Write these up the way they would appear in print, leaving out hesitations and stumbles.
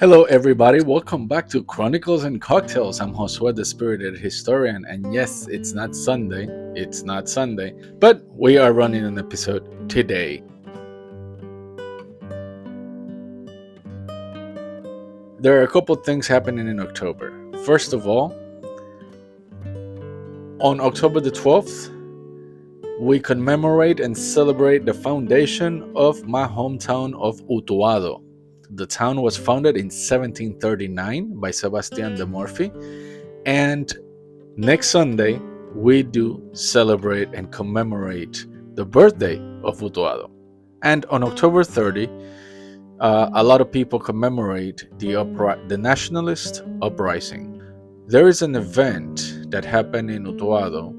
Hello, everybody. Welcome back to Chronicles and Cocktails. I'm Josue, the spirited historian, and yes, it's not Sunday. It's not Sunday, but we are running an episode today. There are a couple things happening in October. First of all, on October the 12th, we commemorate and celebrate the foundation of my hometown of Utuado. The town was founded in 1739 by Sebastian de Morphy, and next Sunday, we do celebrate and commemorate the birthday of Utuado. And on October 30, a lot of people commemorate the nationalist uprising. There is an event that happened in Utuado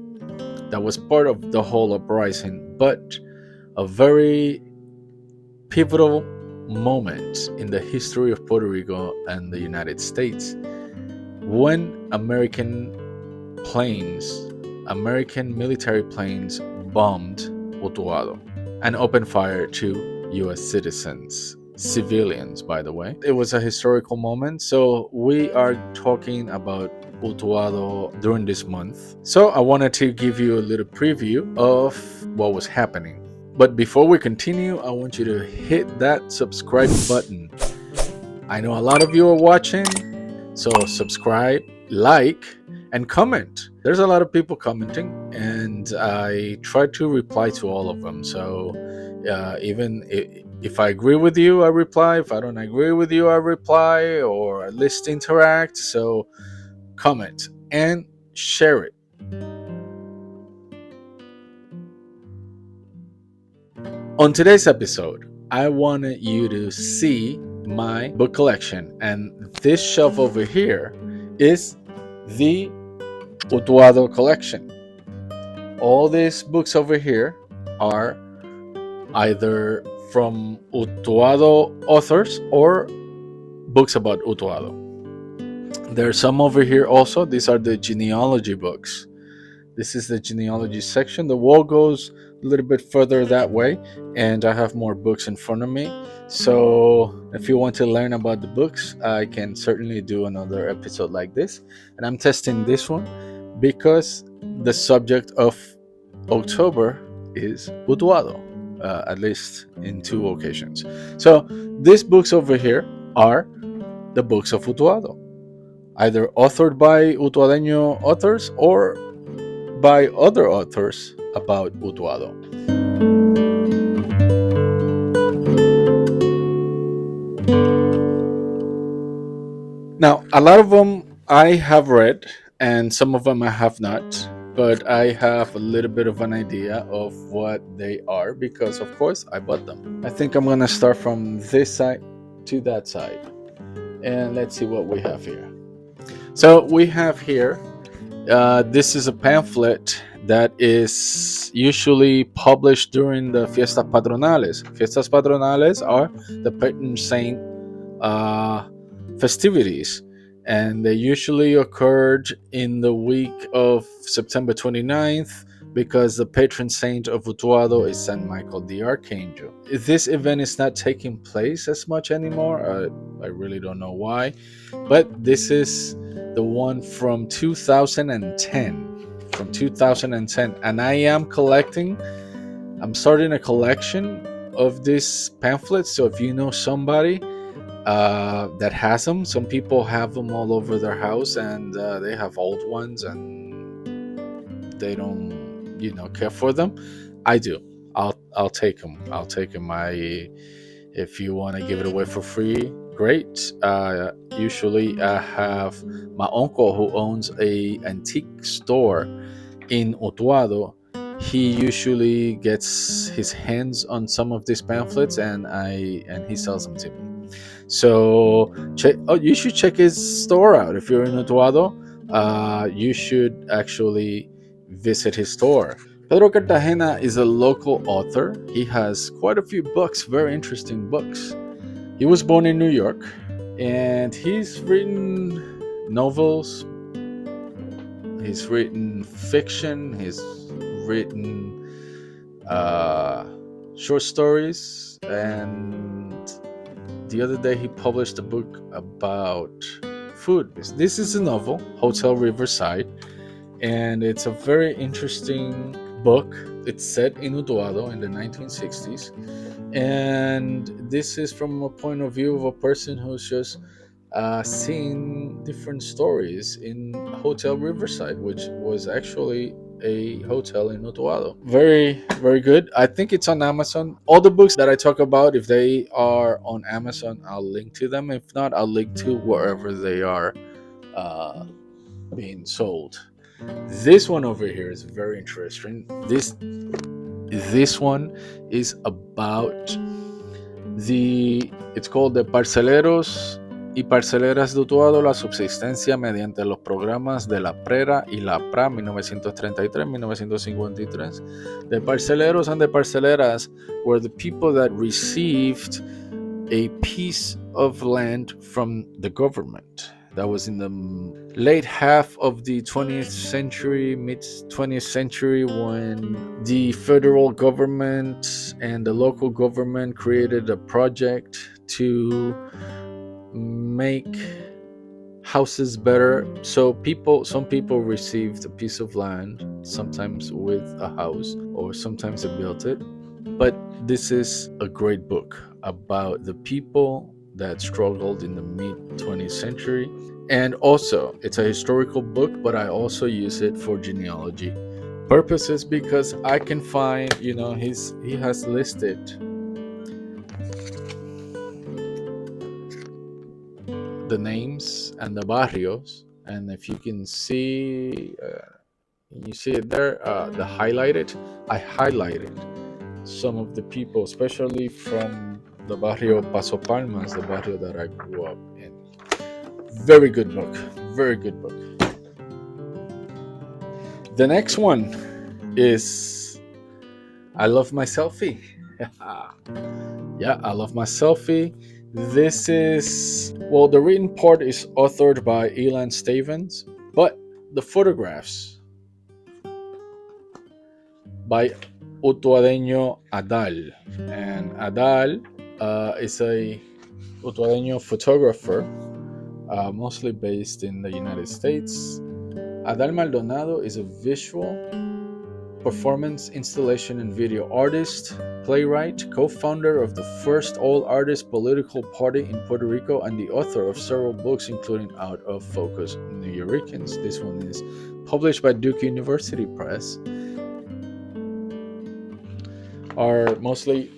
that was part of the whole uprising, but a very pivotal moment in the history of Puerto Rico and the United States when American military planes bombed Utuado and opened fire to US citizens, civilians, by the way. It was a historical moment, so we are talking about Utuado during this month. So I wanted to give you a little preview of what was happening. But before we continue, I want you to hit that subscribe button. I know a lot of you are watching, so subscribe, like, and comment. There's a lot of people commenting, and I try to reply to all of them. So even if I agree with you, I reply. If I don't agree with you, I reply, or at least interact. So comment and share it. On today's episode, I wanted you to see my book collection, and this shelf over here is the Utuado Collection. All these books over here are either from Utuado authors or books about Utuado. There's some over here also. These are the genealogy books. This is the genealogy section. The wall goes a little bit further that way, and I have more books in front of me. So if you want to learn about the books, I can certainly do another episode like this. And I'm testing this one because the subject of October is Utuado, at least in two occasions. So these books over here are the books of Utuado, either authored by Utuadeño authors or by other authors about Utuado. Now, a lot of them I have read, and some of them I have not, but I have a little bit of an idea of what they are because, of course, I bought them. I think I'm going to start from this side to that side, and let's see what we have here. So, we have here this is a pamphlet that is usually published during the Fiestas Patronales. Fiestas Patronales are the patron saint festivities, and they usually occurred in the week of September 29th because the patron saint of Utuado is Saint Michael the Archangel. This event is not taking place as much anymore. I really don't know why, but this is the one from 2010. From 2010, and I'm starting a collection of these pamphlets. So if you know somebody that has them, some people have them all over their house, and they have old ones and they don't care for them. I do. I'll take them. If you want to give it away for free, great. Usually I have my uncle who owns a antique store in Utuado. He usually gets his hands on some of these pamphlets, and he sells them to me. So you should check his store out if you're in Utuado. You should actually visit his store. Pedro Cartagena is a local author. He has quite a few books, very interesting books. He was born in New York, and he's written novels, he's written fiction, he's written short stories, and the other day he published a book about food. This is a novel, Hotel Riverside, and it's a very interesting book. It's set in Utuado in the 1960s, and this is from a point of view of a person who's just seeing different stories in Hotel Riverside, which was actually a hotel in Utuado. Very, very good. I think it's on Amazon. All the books that I talk about, if they are on Amazon, I'll link to them. If not, I'll link to wherever they are uh, being sold. This one over here is very interesting. This one is about it's called the Parceleros y Parceleras de Utuado, la subsistencia mediante los programas de la PRERA y la PRA 1933-1953. The Parceleros and the Parceleras were the people that received a piece of land from the government. That was in the late half of the 20th century, mid 20th century, when the federal government and the local government created a project to make houses better. So some people received a piece of land, sometimes with a house, or sometimes they built it. But this is a great book about the people that struggled in the mid 20th century. And also, it's a historical book, but I also use it for genealogy purposes because I can find, he has listed the names and the barrios. And if you can see, you see it there, the highlighted, I highlighted some of the people, especially from the barrio Paso Palmas, the barrio that I grew up in. Very good book. Very good book. The next one is I Love My Selfie. Yeah, I Love My Selfie. This is, well, the written part is authored by Elan Stavens, but the photographs by Utuadeño Adal. And Adal is a Utuadeño photographer, mostly based in the United States. Adal Maldonado is a visual, performance, installation, and video artist, playwright, co-founder of the first all-artist political party in Puerto Rico, and the author of several books, including Out of Focus New Yorkers. This one is published by Duke University Press. Are mostly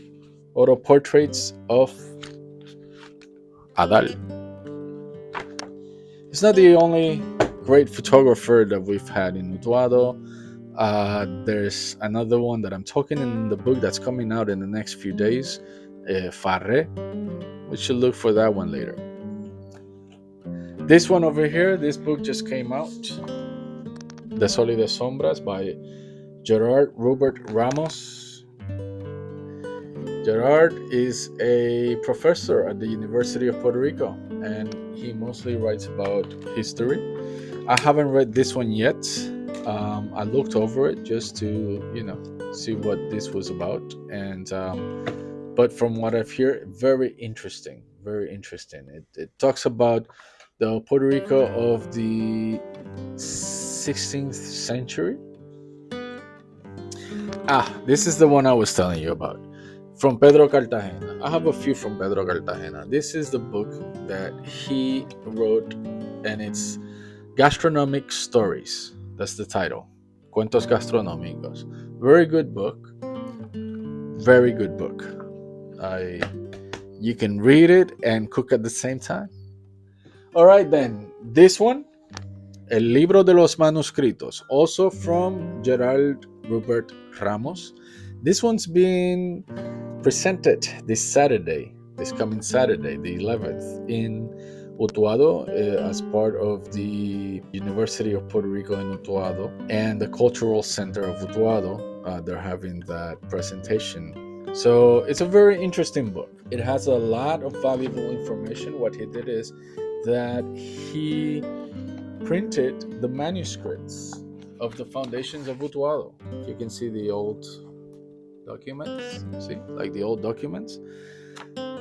auto portraits of Adal. He's not the only great photographer that we've had in Utuado. There's another one that I'm talking in the book that's coming out in the next few days, Farre. We should look for that one later. This one over here, this book just came out, De Sol y de Sombras by Gerard Robert Ramos. Gerard is a professor at the University of Puerto Rico, and he mostly writes about history. I haven't read this one yet. I looked over it just to, see what this was about. And but from what I've heard, very interesting. Very interesting. It talks about the Puerto Rico of the 16th century. This is the one I was telling you about. From Pedro Cartagena. I have a few from Pedro Cartagena. This is the book that he wrote, and it's Gastronomic Stories. That's the title. Cuentos Gastronómicos. Very good book. Very good book. You can read it and cook at the same time. All right, then. This one, El Libro de los Manuscritos, also from Gerald Rupert Ramos. This one's being presented this coming Saturday, the 11th, in Utuado as part of the University of Puerto Rico in Utuado and the Cultural Center of Utuado. They're having that presentation. So it's a very interesting book. It has a lot of valuable information. What he did is that he printed the manuscripts of the foundations of Utuado. You can see the old documents, like the old documents.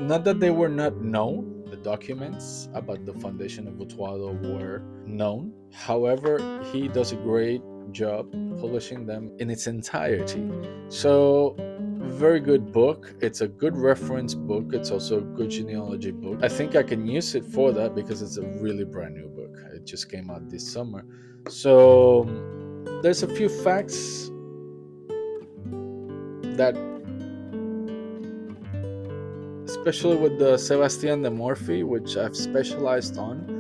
not that they were not known, the documents about the foundation of Utuado were known. However, he does a great job publishing them in its entirety. So, very good book. It's a good reference book. It's also a good genealogy book. I think I can use it for that because it's a really brand new book. It just came out this summer. So, there's a few facts that, especially with the Sebastian de Morphy, which I've specialized on,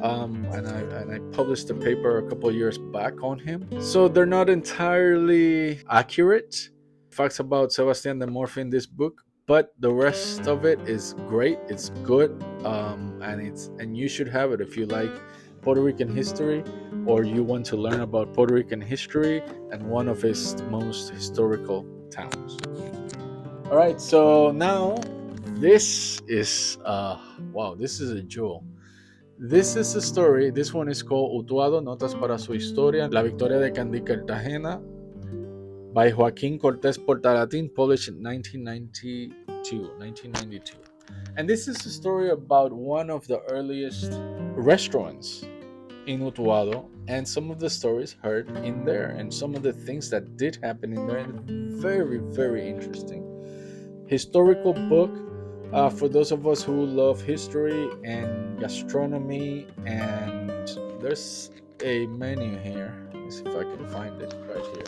and I published a paper a couple of years back on him. So they're not entirely accurate facts about Sebastian de Morphy in this book, but the rest of it is great. It's good, and you should have it if you like Puerto Rican history, or you want to learn about Puerto Rican history and one of its most historical towns. All right, so now this is wow, this is a jewel. This is a story. This one is called Utuado, Notas para su Historia, La Victoria de Candí Cartagena, by Joaquín Cortés Portalatín, published in 1992. And this is a story about one of the earliest restaurants in Utuado, and some of the stories heard in there, and some of the things that did happen in there, and very, very interesting. Historical book for those of us who love history and gastronomy, and there's a menu here. Let me see if I can find it right here.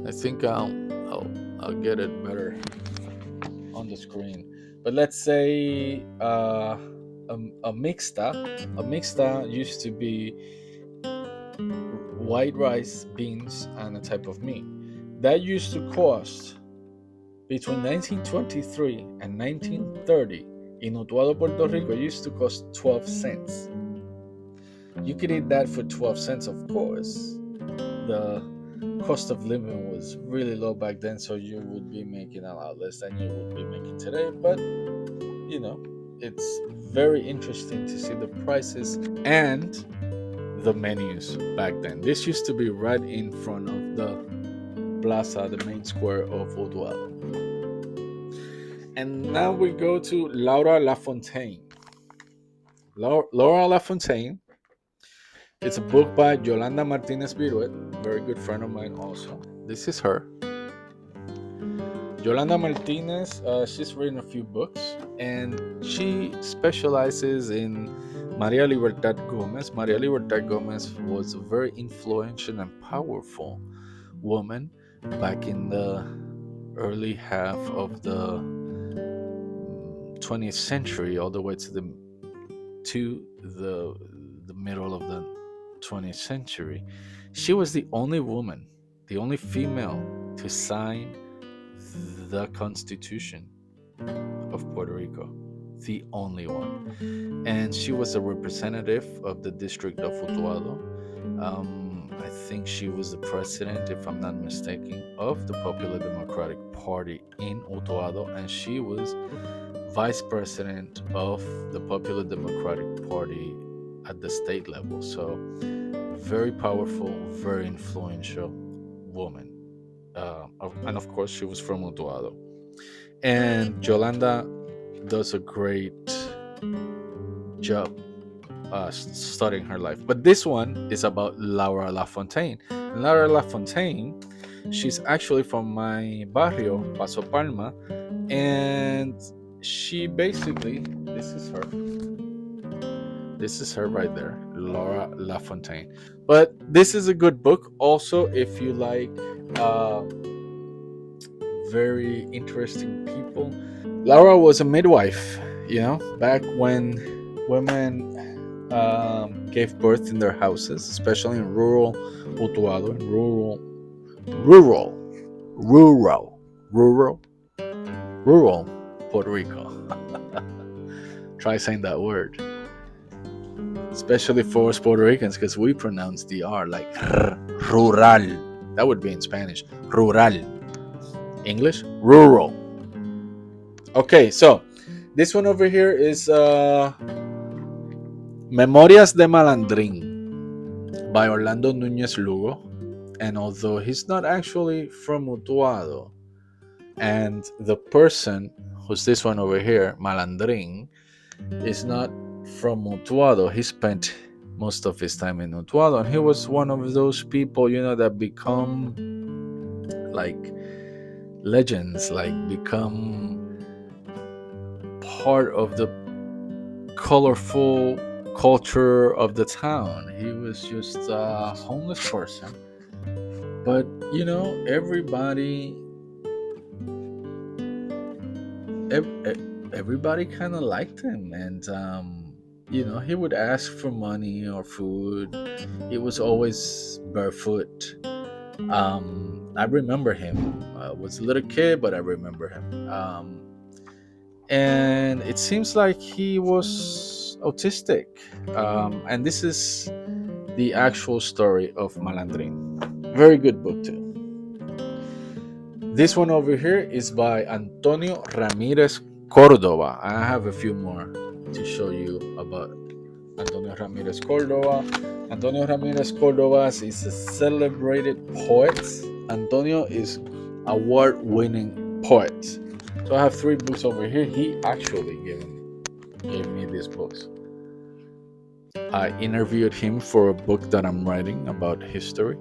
I think I'll get it better on the screen. But let's say a mixta used to be white rice, beans, and a type of meat. That used to cost between 1923 and 1930 in Utuado, Puerto Rico. It used to cost 12 cents. You could eat that for 12 cents, of course. The cost of living was really low back then, so you would be making a lot less than you would be making today. But, you know, it's very interesting to see the prices and the menus back then. This used to be right in front of the plaza, the main square of Utuado. And now we go to Laura Lafontaine. Laura Lafontaine. It's a book by Yolanda Martinez Viruet, very good friend of mine also. This is her. Yolanda Martinez, she's written a few books, and she specializes in Maria Libertad Gomez. Maria Libertad Gomez was a very influential and powerful woman back in the early half of the 20th century, all the way to the middle of the 20th century. She was the only woman, the only female to sign the Constitution of Puerto Rico, the only one. And she was a representative of the district of Utuado. I think she was the president, if I'm not mistaken, of the Popular Democratic Party in Utuado, and she was vice president of the Popular Democratic Party at the state level. So, very powerful, very influential woman. And of course, she was from Utuado. And Yolanda does a great job studying her life. But this one is about Laura Lafontaine. And Laura Lafontaine, she's actually from my barrio, Paso Palma, and she basically, this is her right there, Laura Lafontaine. But this is a good book also if you like very interesting people. Laura was a midwife, back when women gave birth in their houses, especially in rural Utuado, in rural Puerto Rico. Try saying that word, especially for us Puerto Ricans, because we pronounce the R like rural. That would be in Spanish, rural. English, rural. Okay, so this one over here is Memorias de Malandrín by Orlando Núñez Lugo. And although he's not actually from Utuado, and the person who's this one over here, Malandrin, is not from Utuado, he spent most of his time in Utuado, and he was one of those people, that become like legends, like become part of the colorful culture of the town. He was just a homeless person, but everybody everybody kind of liked him, and he would ask for money or food. He was always barefoot. I remember him. I was a little kid, but I remember him. And it seems like he was autistic. And this is the actual story of Malandrin. Very good book too. This one over here is by Antonio Ramirez Cordova. I have a few more to show you about Antonio Ramirez Cordova. Antonio Ramirez Cordova is a celebrated poet. Antonio is award-winning poet. So I have 3 books over here. He actually gave me these books. I interviewed him for a book that I'm writing about history,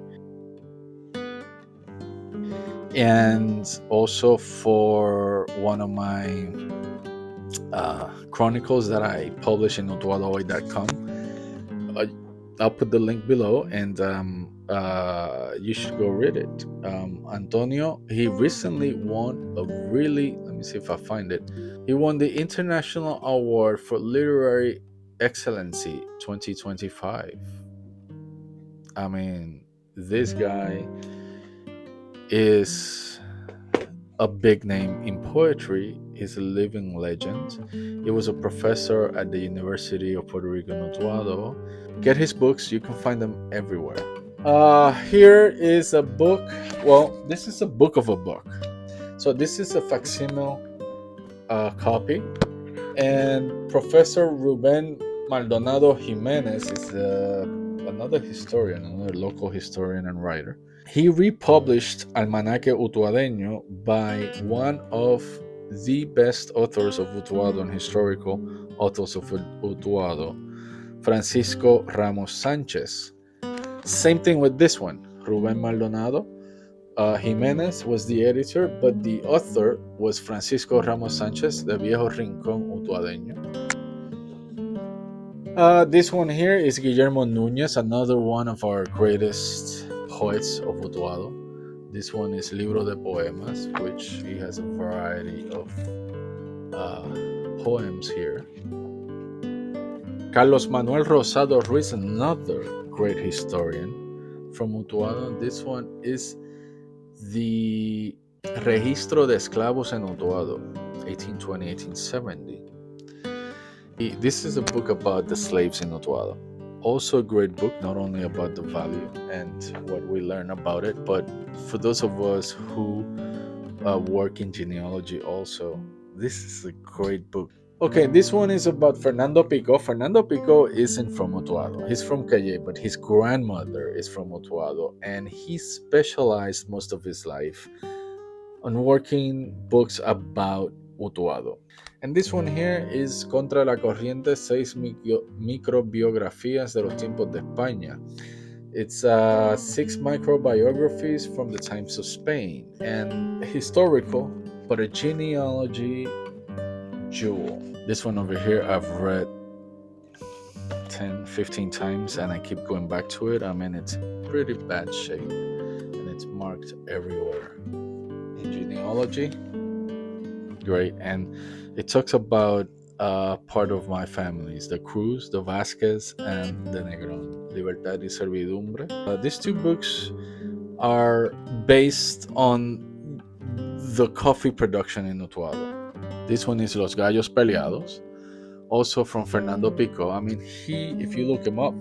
and also for one of my chronicles that I publish in Utuadeños.com. I'll put the link below, and you should go read it. Antonio, he recently won let me see if I find it. He won the International Award for Literary Excellency 2025. I mean, this guy is a big name in poetry. He's a living legend. He was a professor at the University of Puerto Rico in Utuado. Get his books, you can find them everywhere. Here is a book. Well, this is a book of a book. So this is a facsimile copy. And Professor Ruben Maldonado Jimenez is another historian, another local historian and writer. He republished Almanaque Utuadeño by one of the best authors of Utuado and historical authors of Utuado, Francisco Ramos Sanchez. Same thing with this one. Ruben Maldonado Jimenez was the editor, but the author was Francisco Ramos Sanchez, de Viejo Rincón Utuadeño. This one here is Guillermo Núñez, another one of our greatest poets of Utuado. This one is Libro de Poemas, which he has a variety of poems here. Carlos Manuel Rosado Ruiz, another great historian from Utuado. This one is the Registro de Esclavos en Utuado, 1820-1870. This is a book about the slaves in Utuado. Also a great book, not only about the value and what we learn about it, but for those of us who work in genealogy also, this is a great book. Okay, this one is about Fernando Pico. Fernando Pico isn't from Utuado. He's from Calle, but his grandmother is from Utuado, and he specialized most of his life on working books about Utuado. And this one here is Contra la Corriente, 6 microbiografías de los tiempos de España. It's 6 microbiographies from the times of Spain, and historical, but a genealogy jewel. This one over here I've read 10, 15 times, and I keep going back to it. I mean, it's pretty bad shape, and it's marked everywhere. In genealogy, great. And it talks about part of my families, the Cruz, the Vasquez, and the Negron, Libertad y Servidumbre. These 2 books are based on the coffee production in Utuado. This one is Los Gallos Peleados, also from Fernando Pico. I mean, if you look him up,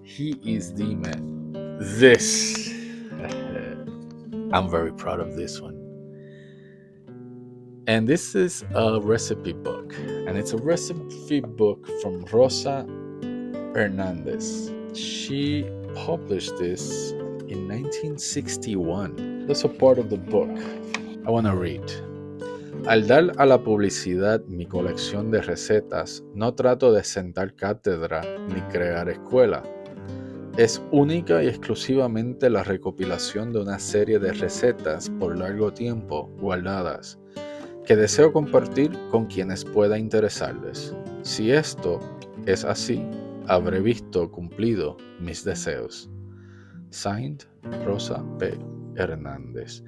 he is the man. This, I'm very proud of this one. And this is a recipe book, and it's a recipe book from Rosa Hernandez. She published this in 1961. That's a part of the book I want to read. Al dar a la publicidad mi colección de recetas, no trato de sentar cátedra ni crear escuela. Es única y exclusivamente la recopilación de una serie de recetas por largo tiempo guardadas, que deseo compartir con quienes pueda interesarles. Si esto es así, habré visto cumplido mis deseos. Signed, Rosa P. Hernandez.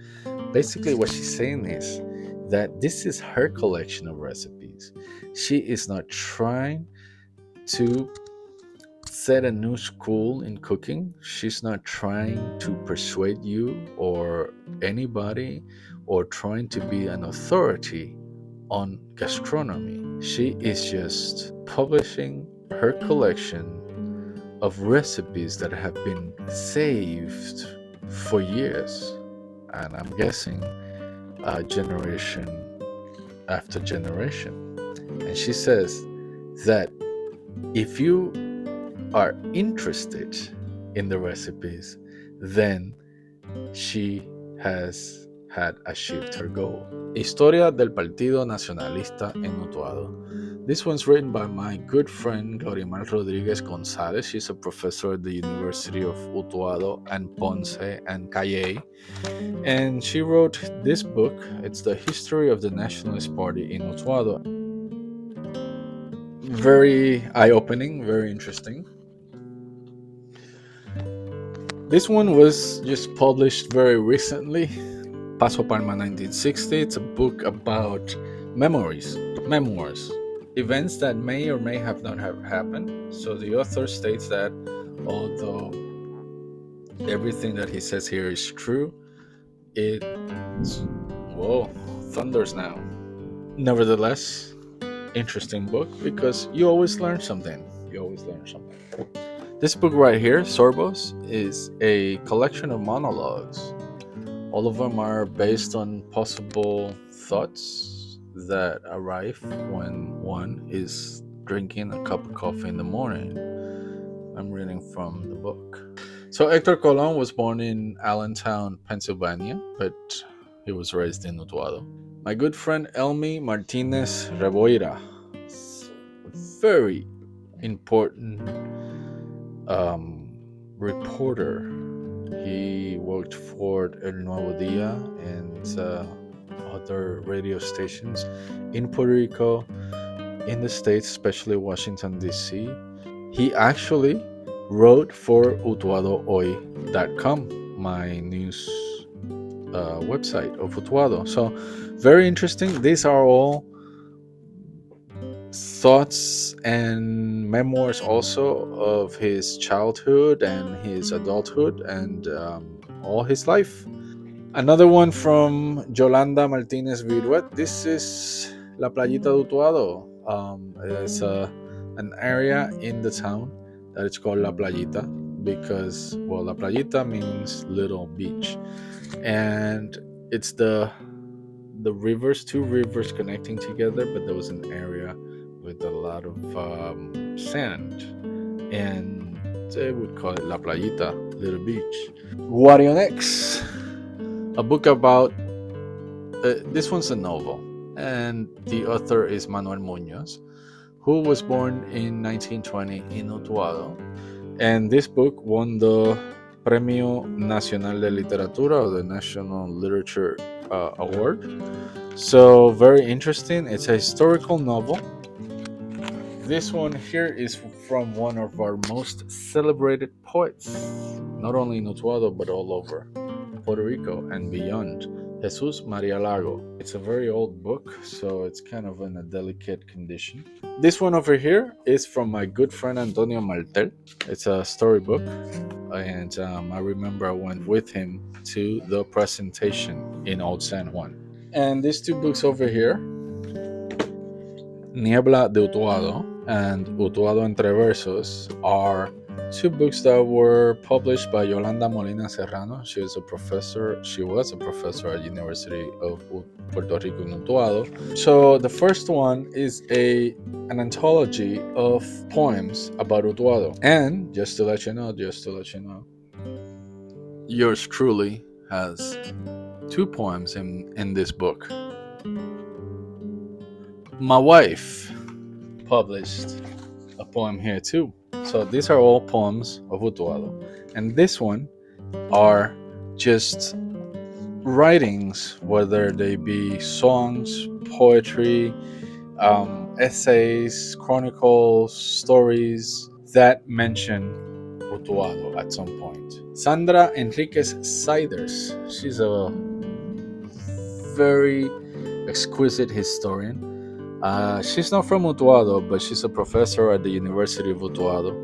Basically, what she's saying is that this is her collection of recipes. She is not trying to set a new school in cooking. She's not trying to persuade you or anybody or trying to be an authority on gastronomy. She is just publishing her collection of recipes that have been saved for years, and I'm guessing generation after generation. And she says that if you are interested in the recipes, then she has had achieved her goal. Historia del Partido Nacionalista en Utuado. This one's written by my good friend Glorimar Rodriguez Gonzalez. She's a professor at the University of Utuado and Ponce and Cayey. And she wrote this book. It's the history of the Nationalist Party in Utuado. Very eye-opening, very interesting. This one was just published very recently. Paso Palma 1960. It's a book about memoirs, events that may or may have not have happened. So the author states that although everything that he says here is true, it's thunders now. Nevertheless, interesting book because you always learn something. This book right here, Sorbos, is a collection of monologues. All of them are based on possible thoughts that arrive when one is drinking a cup of coffee in the morning. I'm reading from the book. So Hector Colon was born in Allentown, Pennsylvania, but he was raised in Utuado. My good friend Elmi Martinez Reboira, very important reporter. He worked for El Nuevo Dia and other radio stations in Puerto Rico, in the States, especially Washington, D.C. He actually wrote for Utuadohoy.com, my news website of Utuado. So, very interesting. These are all thoughts and memoirs also of his childhood and his adulthood and all his life. Another one from Yolanda Martinez Viruet. This is La Playita de Utuado. It's an area in the town that it's called La Playita because, well, La Playita means little beach. And it's the rivers, two rivers connecting together, but there was an area with a lot of sand, and they would call it La Playita, little beach. Guarionex, a book about this one's a novel, and the author is Manuel Munoz, who was born in 1920 in Utuado, and this book won the Premio Nacional de Literatura, or the National Literature Award. So very interesting. It's a historical novel. This one here is from one of our most celebrated poets, not only in Utuado but all over Puerto Rico and beyond, Jesus Maria Lago. It's a very old book, so it's kind of in a delicate condition. This one over here is from my good friend Antonio Martel. It's a storybook, and I remember I went with him to the presentation in Old San Juan. And these two books over here, Niebla de Utuado and Utuado Entre Versos, are two books that were published by Yolanda Molina Serrano. She was a professor at University of Puerto Rico in Utuado. So the first one is an anthology of poems about Utuado. And just to let you know, yours truly has 2 poems in this book. My wife published a poem here too. So these are all poems of Utuado. And this one are just writings, whether they be songs, poetry, essays, chronicles, stories that mention Utuado at some point. Sandra Enriquez Siders, she's a very exquisite historian. She's not from Utuado, but she's a professor at the University of Utuado,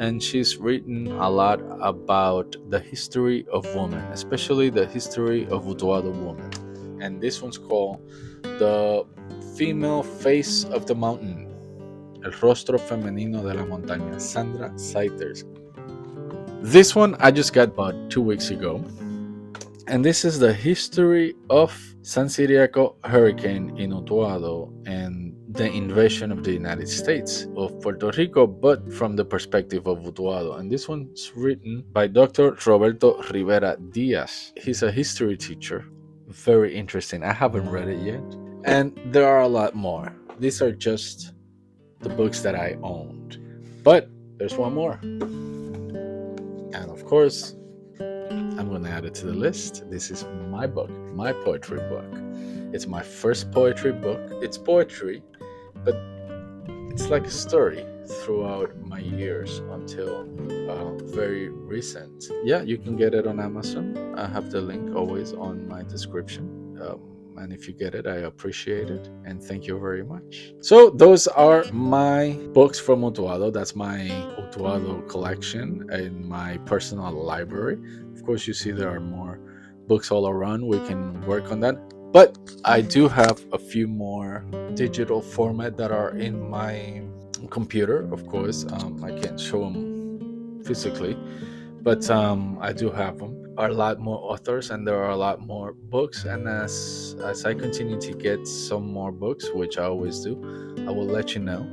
and she's written a lot about the history of women, especially the history of Utuado women. And this one's called The Female Face of the Mountain, El Rostro Femenino de la Montaña, Sandra Siders. This one I just got about 2 weeks ago. And this is the history of San Ciriaco hurricane in Utuado and the invasion of the United States of Puerto Rico, but from the perspective of Utuado. And this one's written by Dr. Roberto Rivera Diaz. He's a history teacher. Very interesting. I haven't read it yet. And there are a lot more. These are just the books that I owned. But there's one more. And of course, I'm going to add it to the list. This is my book, my poetry book. It's my first poetry book. It's poetry, but it's like a story throughout my years until very recent. Yeah, you can get it on Amazon. I have the link always on my description. And if you get it, I appreciate it. And thank you very much. So those are my books from Utuado. That's my Utuado collection in my personal library. Of course, you see there are more books all around. We can work on that. But I do have a few more digital format that are in my computer. Of course, I can't show them physically, but I do have them. Are a lot more authors, and there are a lot more books. And as I continue to get some more books, which I always do, I will let you know.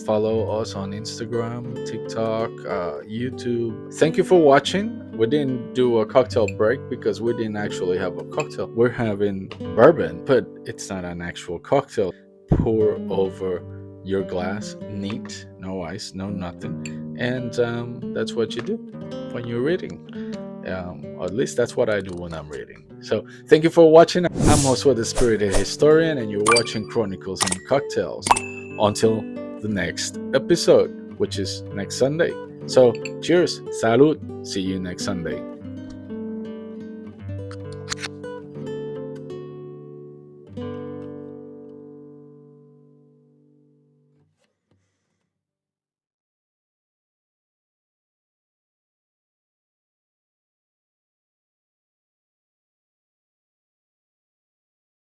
Follow us on Instagram, TikTok, YouTube. Thank you for watching. We didn't do a cocktail break because we didn't actually have a cocktail. We're having bourbon, but it's not an actual cocktail. Pour over your glass, neat, no ice, no nothing. And that's what you do when you're reading. Or at least that's what I do when I'm reading. So thank you for watching. I'm also the Spirited Historian, and you're watching Chronicles and Cocktails. Until the next episode, which is next Sunday. So cheers, salud, see you next Sunday.